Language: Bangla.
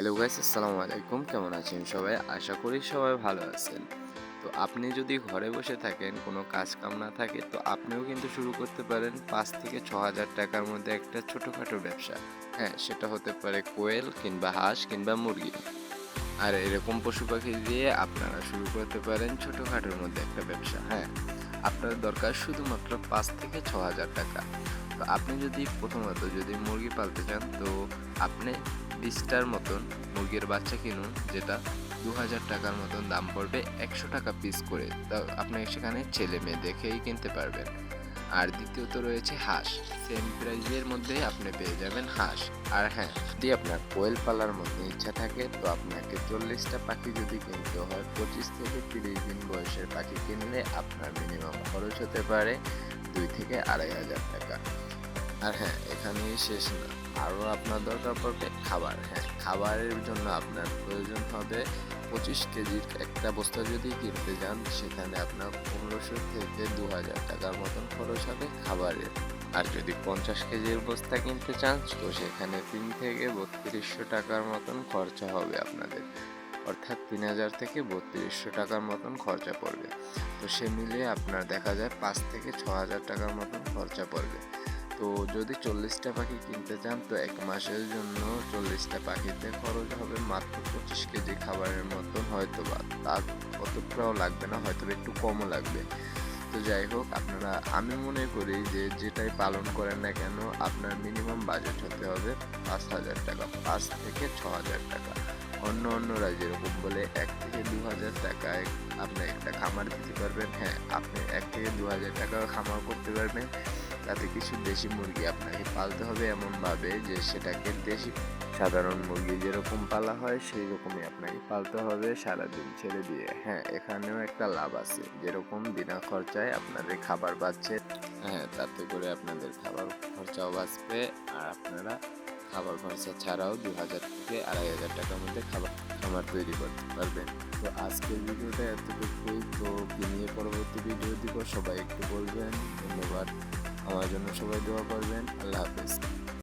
হ্যালো গাইস, আসসালামু আলাইকুম। কেমন আছেন সবাই? আশা করি সবাই ভালো আছেন। তো আপনি যদি ঘরে বসে থাকেন, কোনো কাজ কাম না থাকে, তো আপনিও কিন্তু শুরু করতে পারেন ৫ থেকে ৬,০০০ টাকার মধ্যে একটা ছোটখাটো ব্যবসা। হ্যাঁ, সেটা হতে পারে কোয়েল কিংবা হাঁস কিংবা মুরগি। আর এরকম পশু পাখি দিয়ে আপনারা শুরু করতে পারেন ছোটখাটোর মধ্যে একটা ব্যবসা। হ্যাঁ, আপনার দরকার শুধুমাত্র ৫ থেকে ৬,০০০ টাকা। তো আপনি যদি প্রথমত মুরগি পালতে চান, তো আপনি ২০টার মতন মুরগির বাচ্চা কিনুন, যেটা ২,০০০ টাকার মতন দাম পড়বে, ১০০ টাকা পিস করে। তা আপনি সেখানে ছেলে মেয়ে দেখেই কিনতে পারবেন। আর দ্বিতীয়ত রয়েছে হাঁস। সেম প্রাইজের মধ্যেই আপনি পেয়ে যাবেন হাঁস। আর হ্যাঁ, যদি আপনার কোয়েল পালার মধ্যে ইচ্ছা থাকে, তো আপনাকে ৪০টা পাখি যদি কিনতে হয়, ২৫ থেকে ৩০ দিন বয়সের পাখি কিনলে আপনার মিনিমাম খরচ হতে পারে ২ থেকে ২,৫০০ টাকা। আর হ্যাঁ, এখানেই শেষ না, আরও আপনার দরকার পড়বে খাবার। হ্যাঁ, খাবারের জন্য আপনার প্রয়োজন হবে ২৫ কেজির একটা বস্তা যদি কিনতে যান, সেখানে আপনার ১৫০০ থেকে ২,০০০ টাকার মতন খরচ হবে খাবারের। আর যদি ৫০ কেজির বস্তা কিনতে চান, তো সেখানে ৩ থেকে ৩২০০ টাকার মতন খরচা হবে আপনাদের। অর্থাৎ ৩,০০০ থেকে ৩২০০ টাকার মতন খরচা পড়বে। তো সে মিলিয়ে আপনার দেখা যায় ৫ থেকে ৬,০০০ টাকার মতন খরচা পড়বে। তো যদি ৪০টা পাখি কিনতে চান, তো ১ মাসের জন্য ৪০টা পাখিতে খরচ হবে মাত্র ২৫ কেজি খাবারের মতন, হয়তোবা তার অতটাও লাগবে না, হয়তো একটু কমও লাগবে। তো যাই হোক, আপনারা, আমি মনে করি যে যেটাই পালন করেন না কেন, আপনার মিনিমাম বাজেট হতে হবে ৫,০০০ টাকা, ৫ থেকে ৬,০০০ টাকা। অন্যরা যেরকম বলে ১ থেকে ২,০০০ টাকায় আপনি একটা খামার দিতে পারবেন। হ্যাঁ, আপনি ১ থেকে ২,০০০ টাকার খামার করতে পারবেন। তাতে কিছু দেশি মুরগি আপনাকে পালতে হবে এমনভাবে যে সেটাকে দেশি সাধারণ মুরগি যেরকম পালা হয় সেই রকমই আপনাকে পালতে হবে, সারাদিন ছেড়ে দিয়ে। হ্যাঁ, এখানেও একটা লাভ আছে, যেরকম বিনা খরচায় আপনাদের খাবার পাচ্ছে। হ্যাঁ, তাতে করে আপনাদের খাবার খরচাও বাঁচবে। আর আপনারা খাবার খরচা ছাড়াও ২,০০০ থেকে ২,৫০০ টাকার মধ্যে খাবার তৈরি করতে পারবেন। তো আজকের ভিডিওটা এতটুকুই। তো কি নিয়ে পরবর্তী ভিডিও দিব সবাই একটু বলবেন। ধন্যবাদ। আমার জন্য সবাই দোয়া করবেন। আল্লাহ হাফেজ।